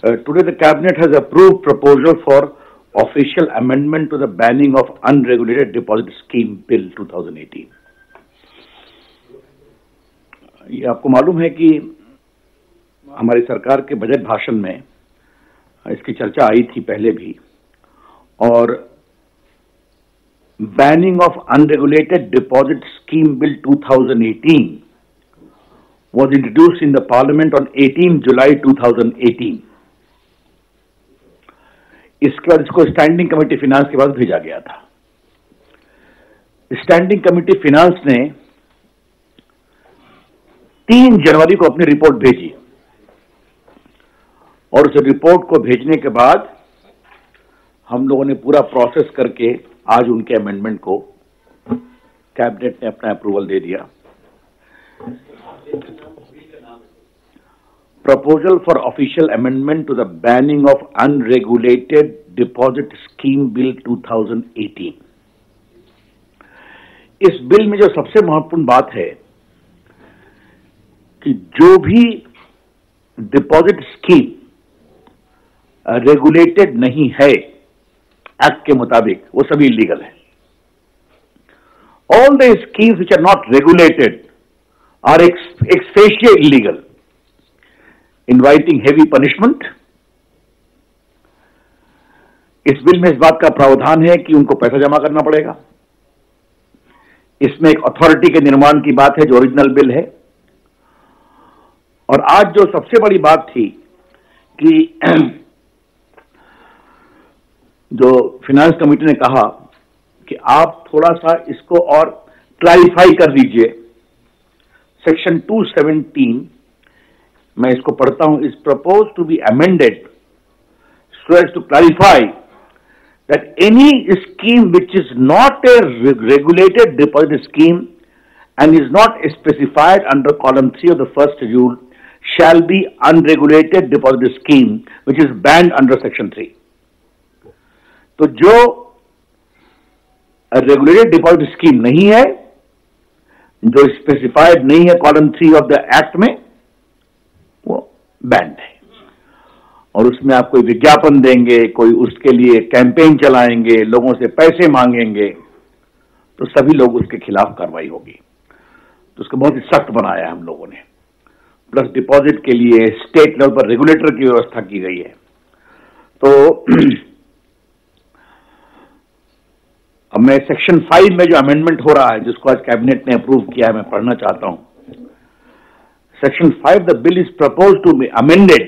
Today the cabinet has approved proposal for official amendment to the banning of unregulated deposit scheme bill 2018. ये आपको मालूम है कि हमारी सरकार के बजट भाषण में इसकी चर्चा आई थी पहले भी, और banning of unregulated deposit scheme bill 2018 was introduced in the parliament on 18 July 2018. इसके बाद इसको स्टैंडिंग कमेटी फिनांस के पास भेजा गया था। स्टैंडिंग कमेटी फिनांस ने 3 जनवरी को अपनी रिपोर्ट भेजी, और उस रिपोर्ट को भेजने के बाद हम लोगों ने पूरा प्रोसेस करके आज उनके अमेंडमेंट को कैबिनेट ने अपना अप्रूवल दे दिया। Proposal for official amendment to the banning of unregulated deposit scheme bill 2018। इस बिल में जो सबसे महत्वपूर्ण बात है कि जो भी डिपॉजिट स्कीम रेगुलेटेड नहीं है एक्ट के मुताबिक, वो सभी इलीगल है। All the schemes which are not regulated are ex facie illegal, inviting heavy punishment। इस बिल में इस बात का प्रावधान है कि उनको पैसा जमा करना पड़ेगा। इसमें एक अथॉरिटी के निर्माण की बात है जो ओरिजिनल बिल है। और आज जो सबसे बड़ी बात थी कि जो फिनांस कमेटी ने कहा कि आप थोड़ा सा इसको और क्लैरिफाई कर दीजिए। सेक्शन 217, मैं इसको पढ़ता हूं, is propose to be amended so as to clarify that any scheme which is not a regulated deposit scheme and is not specified under column 3 of the first rule shall be unregulated deposit scheme which is banned under section 3। तो जो regulated deposit scheme नहीं है, जो specified नहीं है column 3 of the act में, वो band है। और उसमें आप कोई विज्ञापन देंगे, कोई उसके लिए कैंपेन चलाएंगे, लोगों से पैसे मांगेंगे, तो सभी लोग उसके खिलाफ कार्रवाई होगी। तो उसको बहुत ही सख्त बनाया है हम लोगों ने। प्लस डिपॉजिट के लिए स्टेट लेवल पर रेगुलेटर की व्यवस्था की गई है। तो अब मैं सेक्शन 5 में जो अमेंडमेंट हो रहा है, जिसको आज कैबिनेट ने अप्रूव किया है, मैं पढ़ना चाहता हूं। Section 5, the bill is propose to be amended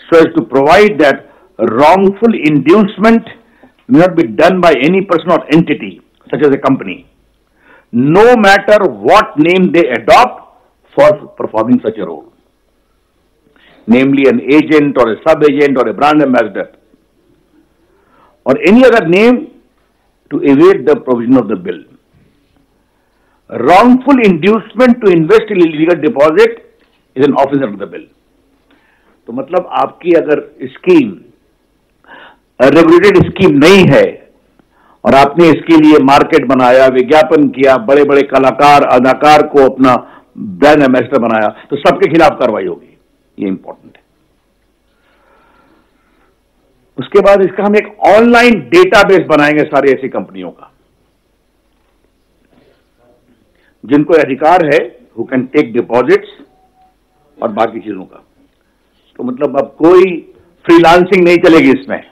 so as to provide that wrongful inducement may not be done by any person or entity such as a company, no matter what name they adopt for performing such a role, namely an agent or a sub-agent or a brand ambassador or any other name to evade the provision of the bill. Wrongful inducement to invest in illegal deposit is an offense under the bill। तो मतलब आपकी अगर scheme regulated scheme नहीं है और आपने इसके लिए मार्केट बनाया, विज्ञापन किया, बड़े बड़े कलाकार अदाकार को अपना ब्रांड एम्बेसडर बनाया, तो सबके खिलाफ कार्रवाई होगी। ये इंपॉर्टेंट है। उसके बाद इसका हम एक ऑनलाइन डेटाबेस बनाएंगे सारी ऐसी कंपनियों का, जिनको अधिकार है, हु कैन टेक डिपॉजिट्स और बाकी चीजों का। तो मतलब अब कोई फ्रीलांसिंग नहीं चलेगी इसमें।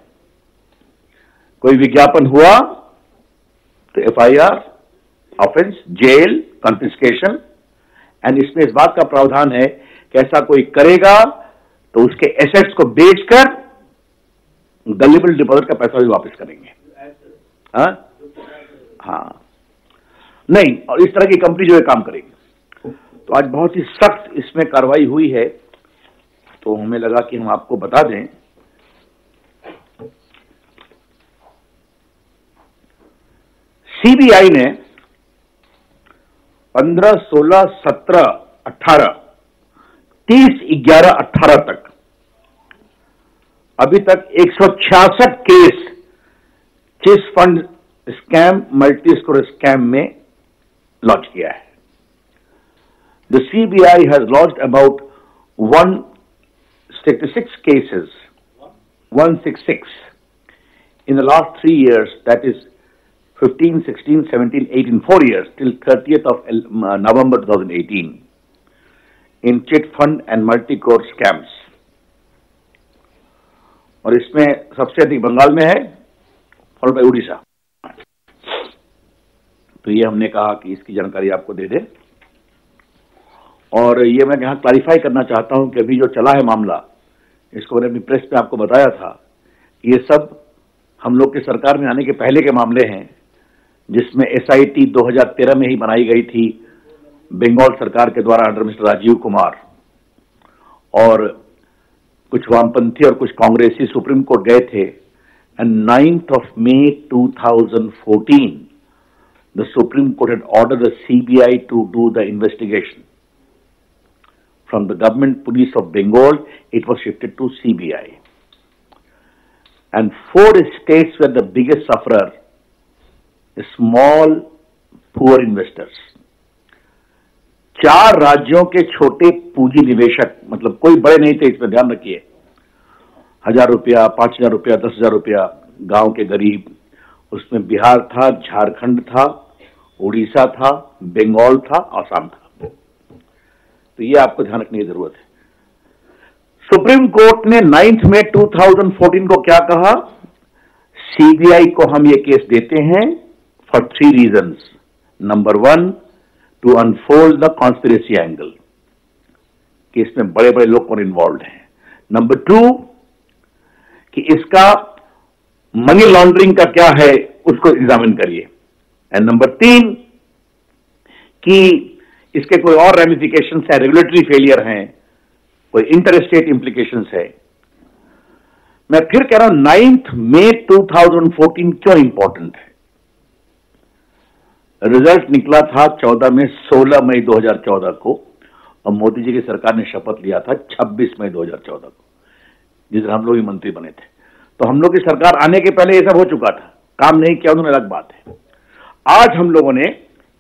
कोई विज्ञापन हुआ तो FIR, offence, jail, confiscation. And इसमें इस बात का प्रावधान है कि ऐसा कोई करेगा तो उसके एसेट्स को बेचकर गलेबल डिपॉजिट का पैसा भी वापस करेंगे। हाँ, नहीं, और इस तरह की कंपनी जो है काम करेगी। तो आज बहुत ही सख्त इसमें कार्रवाई हुई है, तो हमें लगा कि हम आपको बता दें। सीबीआई ने 15, 16, 17, 18, 30, 11, 18 तक अभी तक 166 case chit fund scam, multi score scam में लॉन्च किया है। The CBI has launched about 166 cases, 166 in the last 3 years, that is 15, 16, 17, 18, 4 years till 30th of November 2018 in chit fund and multi-core scams. और इसमें सबसे अधिक बंगाल में है, followed by Orissa. तो ये हमने कहा कि इसकी जानकारी आपको दे दें। और ये मैं यहाँ क्लैरिफाई करना चाहता हूं कि अभी जो चला है मामला, इसको मैंने अपनी प्रेस में आपको बताया था, ये सब हम लोग की सरकार में आने के पहले के मामले हैं, जिसमें SIT 2013 में ही बनाई गई थी बंगाल सरकार के द्वारा अंडर मिस्टर राजीव कुमार, और कुछ वामपंथी और कुछ कांग्रेसी सुप्रीम कोर्ट गए थे। And 9th of May 2014 the Supreme Court had ordered the CBI to do the investigation. From the government police of Bengal, it was shifted to CBI. And 4 states were the biggest sufferer, small, poor investors. 4 राज्यों के छोटे पूंजी निवेशक, मतलब कोई बड़े नहीं थे, इसमें ध्यान रखिए, 1000 रुपया, 5000 रुपया, 10,000 रुपया, गांव के गरीब, उसमें बिहार था, झारखंड था, उड़ीसा था, बंगाल था, आसाम था। तो ये आपको ध्यान रखने की जरूरत है। सुप्रीम कोर्ट ने 9th May 2014 को क्या कहा? CBI को हम ये केस देते हैं for 3 reasons. Number 1, to unfold the conspiracy angle, कि इसमें बड़े बड़े लोग कौन इन्वॉल्व हैं। नंबर 2, कि इसका मनी लॉन्ड्रिंग का क्या है, उसको एग्जामिन करिए। एंड नंबर 3, कि इसके कोई और रेमिफिकेशंस है, रेगुलेटरी फेलियर हैं, कोई इंटर स्टेट इंप्लीकेशंस है। मैं फिर कह रहा हूं 9th May 2014 क्यों इंपॉर्टेंट है? रिजल्ट निकला था 16 मई 2014 को, और मोदी जी की सरकार ने शपथ लिया था 26 मई 2014 को, जिस दिन हम लोग भी मंत्री बने थे। तो हम लोग की सरकार आने के पहले ये सब हो चुका था, काम नहीं किया उन्होंने, अलग बात है। आज हम लोगों ने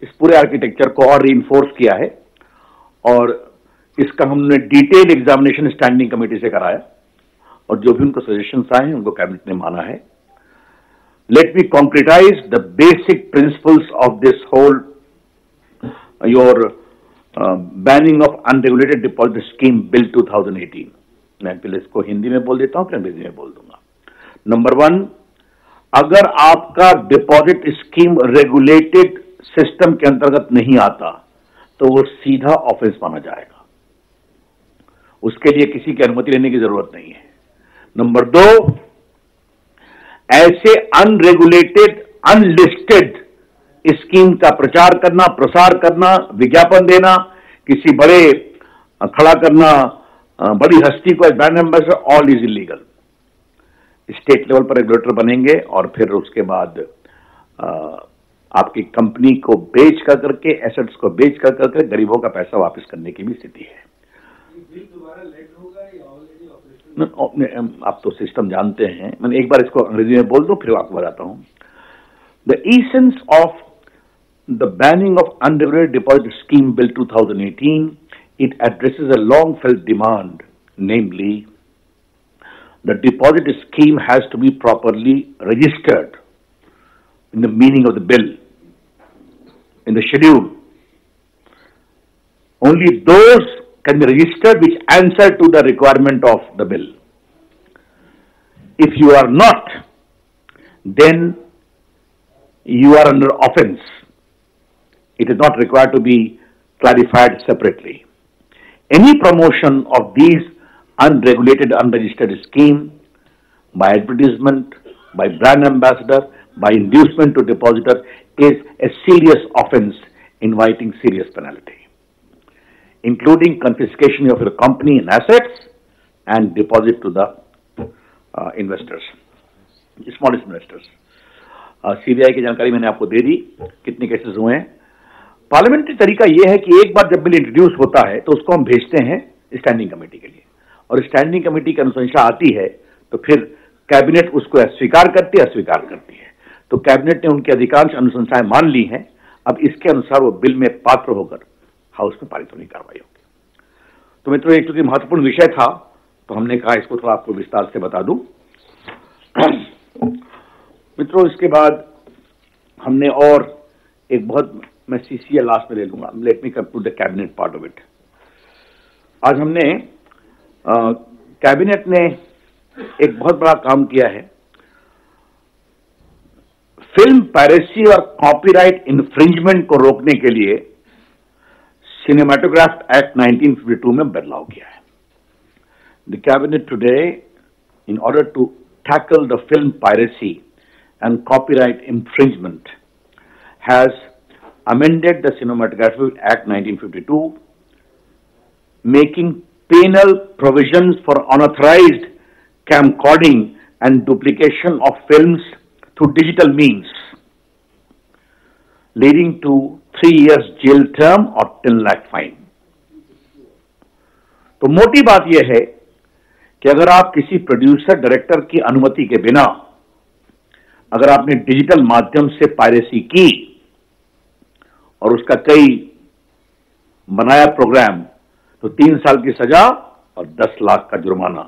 इस पूरे आर्किटेक्चर को और रीइंफोर्स किया है, और इसका हमने डिटेल एग्जामिनेशन स्टैंडिंग कमेटी से कराया, और जो भी उनको सजेशंस आए हैं उनको कैबिनेट ने माना है। Let me concretise the basic principles of this whole your banning of unregulated deposit scheme bill 2018। मैं पहले इसको हिंदी में बोल देता हूं, फिर अंग्रेजी में बोल दूंगा। नंबर 1, अगर आपका डिपॉजिट स्कीम रेगुलेटेड सिस्टम के अंतर्गत नहीं आता तो वो सीधा ऑफेंस माना जाएगा, उसके लिए किसी की अनुमति लेने की जरूरत नहीं है। नंबर 2, ऐसे अनरेगुलेटेड अनलिस्टेड स्कीम का प्रचार करना, प्रसार करना, विज्ञापन देना, किसी बड़े खड़ा करना, बड़ी हस्ती को brand ambassador, all is illegal. State level पर रेगुलेटर बनेंगे, और फिर उसके बाद आपकी कंपनी को बेच कर करके, एसेट्स को बेच कर करके गरीबों का पैसा वापस करने की भी स्थिति है। आप तो सिस्टम जानते हैं, मैंने एक बार इसको अंग्रेजी में बोल दूं, फिर आपको बताता हूं। The essence of the banning of unregulated deposit scheme bill 2018, it addresses a long-felt demand, namely, the deposit scheme has to be properly registered in the meaning of the bill, in the schedule. Only those can be registered which answer to the requirement of the bill. If you are not, then you are under offense. It is not required to be clarified separately. Any promotion of these unregulated, unregistered scheme by advertisement, by brand ambassador, by inducement to depositor is a serious offense inviting serious penalty, including confiscation of your company and assets and deposit to the investors, smallest investors. CBI की जानकारी मैंने आपको दे दी, कितने cases हुए हैं। Parliamentary तरीका यह है कि एक बार जब बिल इंट्रोड्यूस होता है तो उसको हम भेजते हैं स्टैंडिंग कमेटी के लिए, और स्टैंडिंग कमेटी की अनुशंसा आती है तो फिर कैबिनेट उसको स्वीकार करती है, अस्वीकार करती है। तो कैबिनेट ने उनकी अधिकांश अनुशंसाएं मान ली हैं। अब इसके अनुसार वो बिल में पात्र होकर हाउस में पारित होने की कार्रवाई होगी। तो मित्रों, एक चूंकि महत्वपूर्ण विषय था तो हमने कहा इसको थोड़ा आपको विस्तार से बता दूं। मित्रों, इसके बाद हमने और एक बहुत, मैं सीसीएल लास्ट में ले लूंगा, let me conclude the cabinet part of it. आज हमने कैबिनेट ने एक बहुत बड़ा काम किया है। फिल्म पायरेसी और कॉपीराइट इन्फ्रिंजमेंट को रोकने के लिए सिनेमाटोग्राफ एक्ट 1952 में बदलाव किया है। The cabinet today, in order to tackle the film piracy and copyright infringement, has amended the Cinematography Act 1952, making penal provisions for unauthorized camcording and duplication of films through digital means, leading to 3 years jail term or 10 lakh fine. तो मोटी बात यह है कि अगर आप किसी producer director की अनुमति के बिना अगर आपने डिजिटल माध्यम से पायरेसी की और उसका कई बनाया प्रोग्राम, तो 3 साल की सजा और 10 लाख का जुर्माना।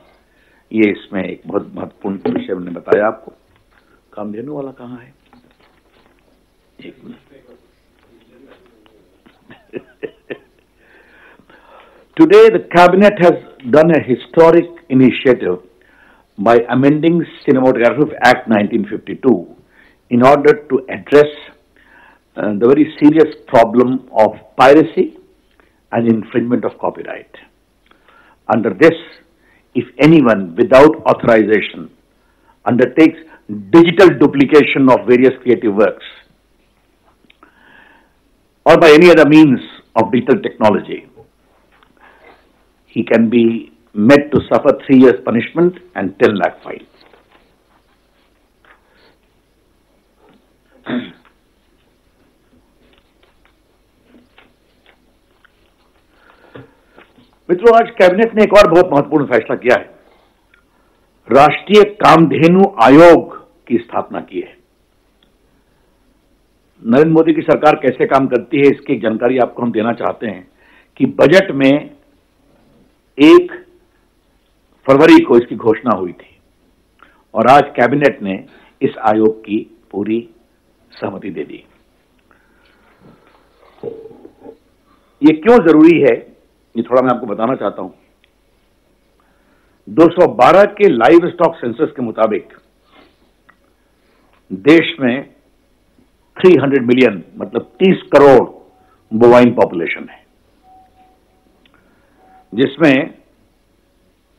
ये इसमें एक बहुत महत्वपूर्ण विषय मैंने बताया आपको। कामधेनु वाला कहां है? एक minute. Today the cabinet has done a historic initiative by amending Cinematography Act 1952 in order to address the very serious problem of piracy and infringement of copyright. Under this, if anyone without authorization undertakes digital duplication of various creative works or by any other means of digital technology, he can be made to suffer 3 years punishment and 10 lakh fine. मित्रों, आज cabinet ने एक और बहुत महत्वपूर्ण फैसला किया है। राष्ट्रीय कामधेनु आयोग की स्थापना की है। नरेंद्र मोदी की सरकार कैसे काम करती है इसकी जानकारी आपको हम देना चाहते हैं कि बजट में 1 फरवरी को इसकी घोषणा हुई थी और आज कैबिनेट ने इस आयोग की पूरी सहमति दे दी। ये क्यों जरूरी है, ये थोड़ा मैं आपको बताना चाहता हूं। 212 के लाइव स्टॉक सेंसस के मुताबिक देश में 300 मिलियन मतलब 30 करोड़ बोवाइन पॉपुलेशन है, जिसमें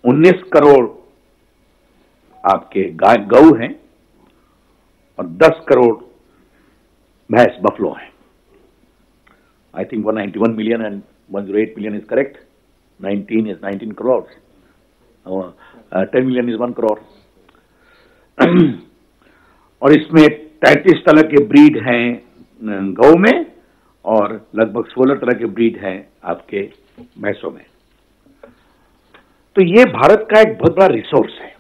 19 करोड़ आपके गऊ हैं और 10 करोड़ भैंस बफलो हैं। I think 191 million and 108 million is correct. 19 is 19 crores. 10 million is 1 crore. और इसमें 33 तरह के ब्रीड हैं गौ में और लगभग 16 तरह के ब्रीड हैं आपके भैंसों में। तो ये भारत का एक बहुत बड़ा रिसोर्स है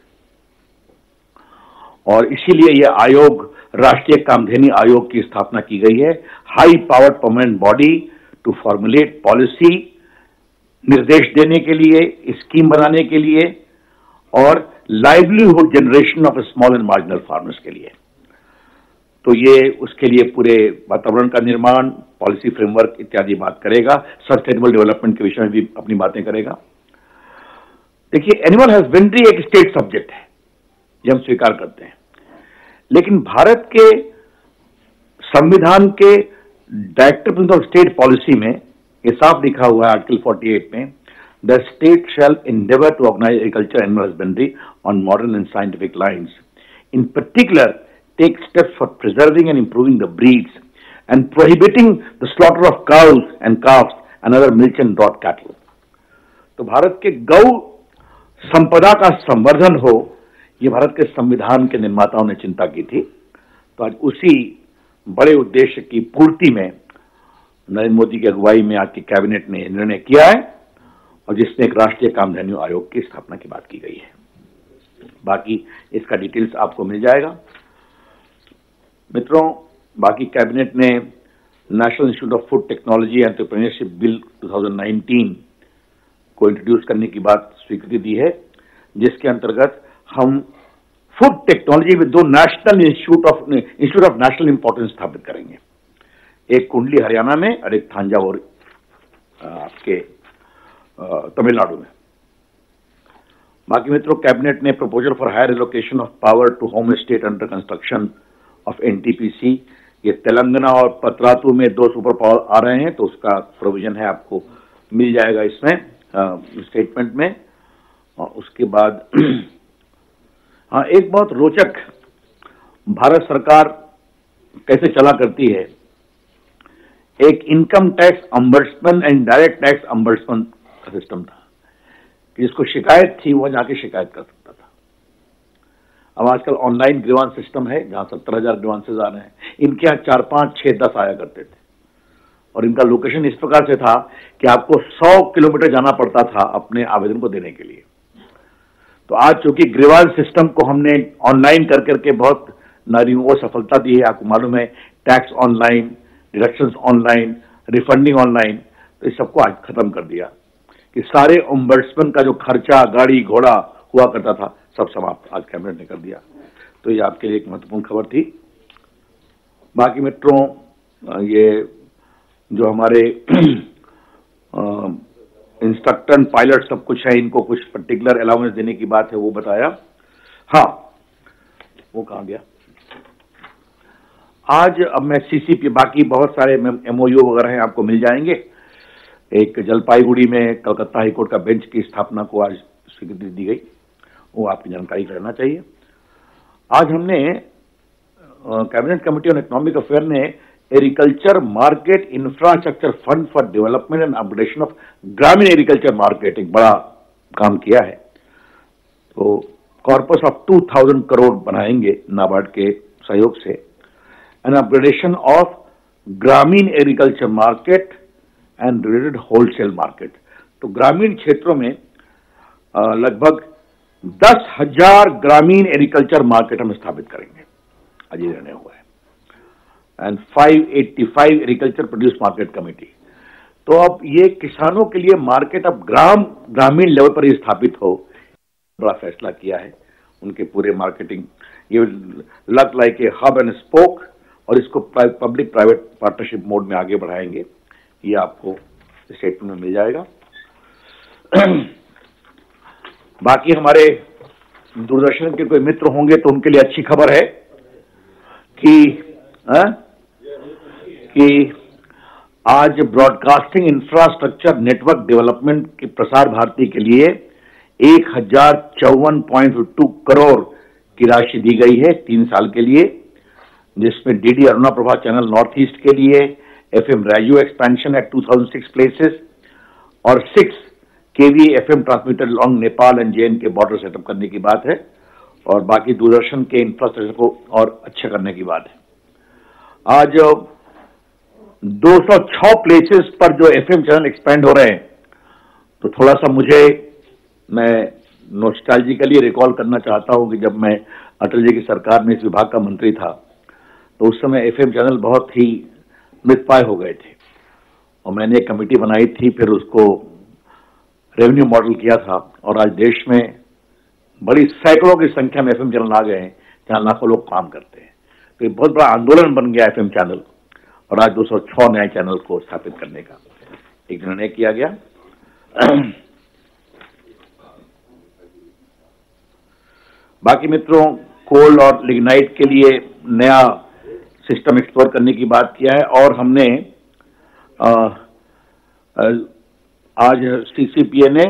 और इसीलिए यह आयोग, राष्ट्रीय कामधेनु आयोग की स्थापना की गई है। High powered permanent body to formulate policy, निर्देश देने के लिए, स्कीम बनाने के लिए और livelihood generation of small and marginal farmers के लिए। तो ये उसके लिए पूरे वातावरण का निर्माण, पॉलिसी फ्रेमवर्क इत्यादि बात करेगा। सस्टेनेबल डेवलपमेंट के विषय में भी अपनी बातें करेगा। देखिए, एनिमल हस्बेंड्री एक स्टेट सब्जेक्ट है, ये हम स्वीकार करते हैं, लेकिन भारत के संविधान के directive principle of state policy में ये साफ लिखा हुआ है आर्टिकल 48 में, the state shall endeavor to organize agriculture and animal husbandry on modern and scientific lines. In particular, take steps for preserving and improving the breeds and prohibiting the slaughter of cows and calves and other milch and draught cattle. तो भारत के गौ संपदा का संवर्धन हो, ये भारत के संविधान के निर्माताओं ने चिंता की थी। तो आज उसी बड़े उद्देश्य की पूर्ति में नरेंद्र मोदी की अगुवाई में आज की कैबिनेट ने निर्णय किया है और जिसमें एक राष्ट्रीय कामधेनु आयोग की स्थापना की बात की गई है। बाकी इसका डिटेल्स आपको मिल जाएगा। मित्रों, बाकी कैबिनेट ने national institute of food technology and entrepreneurship bill 2019 को इंट्रोड्यूस करने की बात स्वीकृति दी है, जिसके अंतर्गत हम फूड टेक्नोलॉजी में 2 national institute of national importance स्थापित करेंगे, एक कुंडली हरियाणा में और एक थांजावुर आपके तमिलनाडु में। बाकी मित्रों, कैबिनेट ने proposal for higher allocation of power to home state under construction of NTPC, ये तेलंगाना और पतरातू में 2 सुपर पावर आ रहे हैं, तो उसका प्रोविजन है, आपको मिल जाएगा इसमें स्टेटमेंट में। और उसके बाद हाँ, एक बहुत रोचक भारत सरकार कैसे चला करती है, एक income tax ombudsman and direct tax ombudsman का सिस्टम था कि जिसको शिकायत थी वो जाके शिकायत कर सकता था। अब आजकल ऑनलाइन ग्रीवांस सिस्टम है जहां 70,000 ग्रीवांसेज आ रहे हैं। इनके यहाँ 4, 5, 6, 10 आया करते थे और इनका लोकेशन इस प्रकार से था कि आपको 100 किलोमीटर जाना पड़ता था अपने आवेदन को देने के लिए। तो आज चूंकि ग्रीवांस सिस्टम को हमने ऑनलाइन कर करके बहुत नारियों को सफलता दी है, आपको मालूम है, tax online, deductions online, refunding online, तो इस सबको आज खत्म कर दिया कि सारे ओम्बड्समैन का जो खर्चा, गाड़ी घोड़ा हुआ करता था, सब समाप्त आज कैबिनेट ने कर दिया। तो ये आपके लिए एक महत्वपूर्ण खबर थी। बाकी मित्रों, ये जो हमारे इंस्ट्रक्टर पायलट सब कुछ है, इनको कुछ पर्टिकुलर अलाउंस देने की बात है, वो बताया। हाँ, वो कहाँ गया आज। अब मैं सीसीपी, बाकी बहुत सारे एमओयू वगैरह हैं, आपको मिल जाएंगे। एक जलपाईगुड़ी में कलकत्ता हाईकोर्ट का बेंच की स्थापना को आज स्वीकृति दी गई, वो आपकी जानकारी करना चाहिए। आज हमने cabinet committee on economic affair ने agriculture market infrastructure fund for development and upgradation of ग्रामीण एग्रीकल्चर मार्केट एक बड़ा काम किया है। तो कॉर्पस ऑफ 2000 करोड़ बनाएंगे नाबार्ड के सहयोग से, एंड अपग्रेडेशन ऑफ ग्रामीण agriculture market and related wholesale market. तो ग्रामीण क्षेत्रों में लगभग 10,000 ग्रामीण एग्रीकल्चर मार्केट हम स्थापित करेंगे, आज ये निर्णय हुआ है। And 585 agriculture produce market committee. तो अब ये किसानों के लिए मार्केट अब ग्रामीण लेवल पर ही स्थापित हो, बड़ा फैसला किया है। उनके पूरे मार्केटिंग, ये luck like a hub and spoke, और इसको पब्लिक प्राइवेट पार्टनरशिप मोड में आगे बढ़ाएंगे। ये आपको स्टेटमेंट में मिल जाएगा। बाकी हमारे दूरदर्शन के कोई मित्र होंगे तो उनके लिए अच्छी खबर है कि आज ब्रॉडकास्टिंग इंफ्रास्ट्रक्चर नेटवर्क डेवलपमेंट की प्रसार भारती के लिए 1054.2 करोड़ की राशि दी गई है 3 साल के लिए, जिसमें DD Aruna Prabha channel north east के लिए, एफएम राजू एक्सपेंशन एट 2006 प्लेसेस और 6 KV FM transmitter long Nepal and JN के बॉर्डर सेटअप करने की बात है, और बाकी दूरदर्शन के इंफ्रास्ट्रक्चर को और अच्छा करने की बात है। आज 206 प्लेसेस पर जो एफएम चैनल एक्सपेंड हो रहे हैं, तो थोड़ा सा मैं नॉस्टैल्जिकली रिकॉल करना चाहता हूं कि जब मैं अटल जी की सरकार में इस विभाग का मंत्री था, तो उस समय एफएम चैनल बहुत ही मृतप्राय हो गए थे, और मैंने एक कमेटी बनाई थी, फिर उसको रेवेन्यू मॉडल किया था, और आज देश में बड़ी सैकड़ों की संख्या में एफएम चैनल आ गए हैं जहां लाखों लोग काम करते हैं। तो एक बहुत बड़ा आंदोलन बन गया एफएम चैनल, और आज 206 नए चैनल को स्थापित करने का एक निर्णय किया गया। बाकी मित्रों, कोल और लिग्नाइट के लिए नया सिस्टम एक्सप्लोर करने की बात किया है, और हमने आज सीसीपीए ने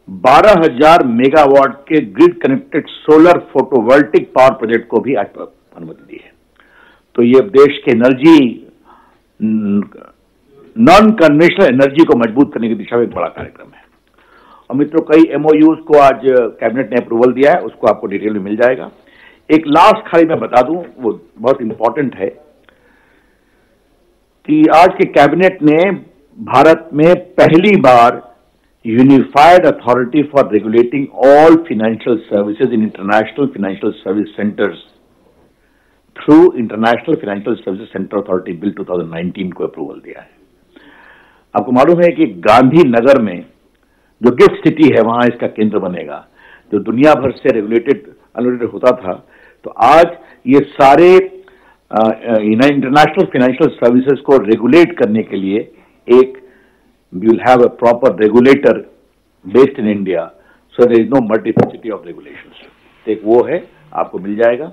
12,000 मेगावाट के grid connected solar photovoltaic power project को भी आज अनुमति दी है। तो ये देश के एनर्जी, नॉन कन्वेंशनल एनर्जी को मजबूत करने की दिशा में एक बड़ा कार्यक्रम है। और मित्रों, कई एमओयूज को आज कैबिनेट ने अप्रूवल दिया है, उसको आपको डिटेल में मिल जाएगा। एक लास्ट खाली मैं बता दूं, वो बहुत इंपॉर्टेंट है कि आज के कैबिनेट ने भारत में पहली बार unified authority for regulating all financial services in international financial service centres through international financial services centre authority bill 2019 को अप्रूवल दिया है। आपको मालूम है कि गांधीनगर में जो गिफ्ट सिटी है, वहां इसका केंद्र बनेगा, जो दुनिया भर से अनरेगुलेटेड होता था, तो आज ये सारे इंटरनेशनल फाइनेंशियल सर्विसेज को रेगुलेट करने के लिए एक we will have a proper regulator based in India, so there is no multiplicity of regulations. एक वो है, आपको मिल जाएगा।